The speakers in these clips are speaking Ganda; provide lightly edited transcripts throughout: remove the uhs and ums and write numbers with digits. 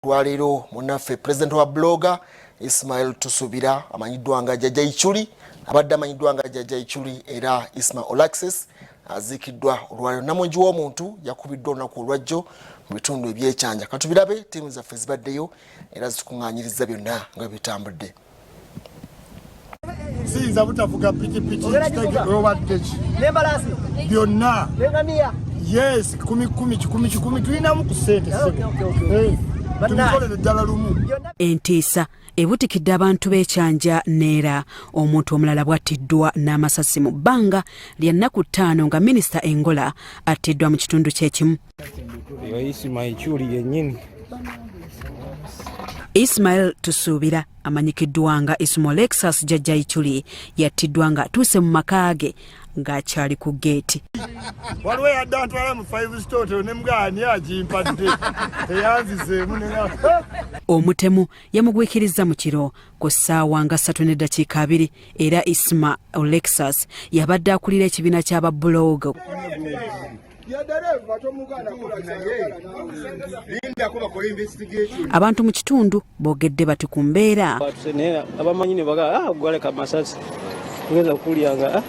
Lwaliro munaffe president wa blogger Ismail Tusubira amanyiddwa nga JJAJJA ICULI abadde amanyiddwa nga JJAJJA ICULI era Ismail Alexis aziikiddwa olwaliro. Namungi w'omuntu yakubiddwa olunaku olwajjo mu bitundu ebyekyanja. Katubirabe ttiimu zaffe zibaddeyo era zitukuŋŋaanyiriza byonna nga bitambudde. Siyinza butavuga pikipiki owaddeki byonna yes 10 tulinamu ku ssente tubikolere ddala lumu. Entiisa ebutikidde abantu b'ekyanja neera omuntu omulala bwattiddwa n'amasasi mu bbanga lya nnaku 5 nga minisita Engola attiddwa mu kitundu ky'ekimu. Ismail Tusubira amanyikiddwa nga Ismail Alexis JJAJJA ICULI yattiddwa nga atuuse mu maka ge ng'akyali ku geeti. Waliwo yadde antwala mu 5 star ne mugani agimpadde eyanzizeemu ne omutemu yamugwikiriza mu kiro ku ssaawa nga 3:2 era Ismail Alexis yabadde akulira ekibiina ky'ababuloga. Abantu mu kitundu boogedde bati ku mbeera abamanyi ne baga gwaleka masasi ngeza okulyanga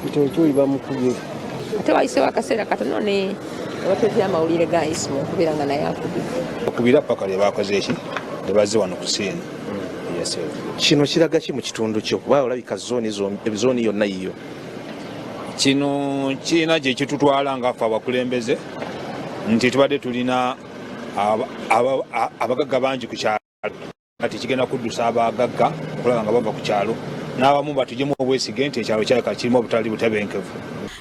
itotuli bamukubye ate wayise wakaseera katono ne abatezi amawulire ga Ismo kubiranga naye okubira paka lye bakoze eki ne bazze wano ku scene. Kino kiraga ki mu kitundu kyo kuba olabika zooni yonna yiyo? Kino kirina gye kitutwala nga ffe abakulembeze nti tubadde tulina abagagga bangi ku kyalo kati kigenda kuddusa abagagga okulaba nga bava ku kyalo n'abamu batuggyemu obwesige nti ekyalo kyaleka kirimu obutali butebenkevu.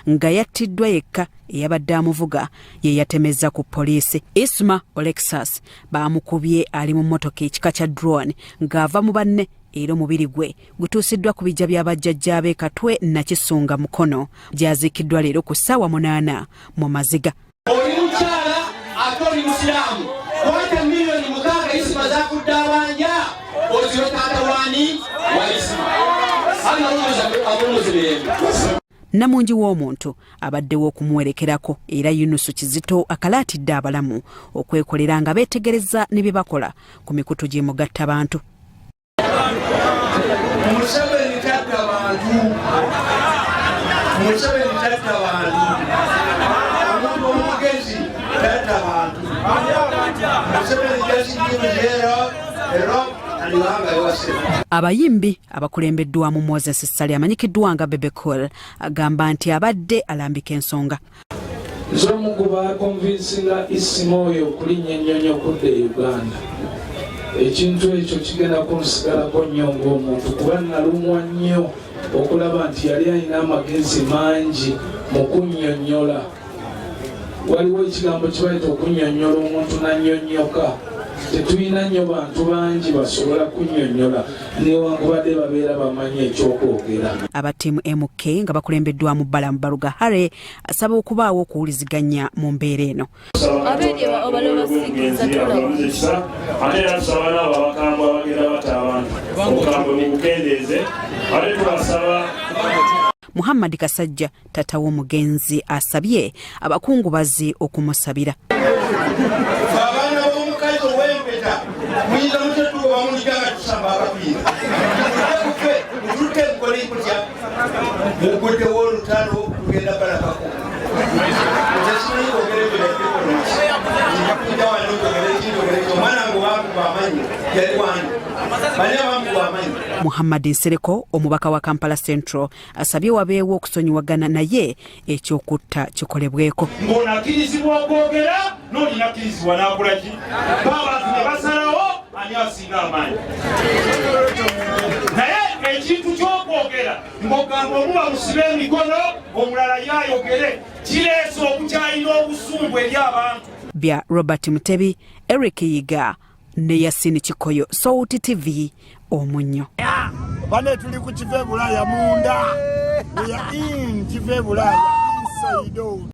Nga yattiddwa yekka eyabadde amuvuga ye yatemezza ku poliisi. Ismail Alexis baamukubye ali mu mmotoka ekika kya drone ng'ava mu banne era omubiri gwe gutuusiddwa ku bijja bya bajjajja be Katwe na Kisunga Mukono gy'aziikiddwa leero ku ssaawa 8 mu Maziga. Oli mukyala ate oli musiraamu kwata milioni 6 Isma zakudde abanja oziwe taata wani wa Isma Namungi w'omuntu abaddewo okumuwerekerako era Yunusu Kizito akalaatidde abalamu okwekolera nga beetegereza ne bye bakola ku mikutu gy'emugatta abantu. Museveni tatta abantu omuntu omugezi tatta abantu Museveni jasigimuzero ero alibanga yose. Abayimbi abakulembeddwamu Moses Sali amanyikiddwa nga Bebe Cool agamba nti abadde alambika ensonga. Zomuguba konvinsinga Isimoyo okulinnya ennyonyi okudda e Uganda. Ekintu ekyo kigenda kunsigalako nnyo ng'omuntu kuba nalumwa nnyo okulaba nti yali alina amagezi mangi mu kunnyonnyola. Waliwo ekigambo kibayita okunnyonnyola omuntu nannyonnyoka. Tetulina nnyo bantu bangi basobola kunnyonnyola newankubadde babeera bamanyi ekyokwogera. Abatiimu MK nga bakulembeddwamu Balamu Baruga Hare asaba okubaawo okuwuliziganya mu mbeera eno. Muhammad Kasajja tata w'omugenzi asabye abakungubazi okumusabira. Muyinza mutetuko bamuliganga tusamba akapiira mutuke mukole kutya mukuddewo olutalo tugenda balakako tekimanyi kwogerera omwana ngo bamubamanyi yali wani bani abamubamanyi. Muhammad Nsereko omubaka wa Kampala Central asabye wabeewo okusonyiwagana naye ekyokutta kikolebweko. Ng'onakkirizibwa okwogera n'olinakkirizibwa n'akolaki b'abantu ne basalawo ani asinga amaanyi. Naye ekintu ky'okwogera ng'ogamba omu bamusibe emikono omulala yayogere kireese okukyalina obusungu eri abantu. Bya Robert Mutebi, Eric Yiga ne Yasini Kikoyo, Sauti TV, Omunyo. Bane tuli ku kive Bulaya munda. We are in kive Bulaya inside out.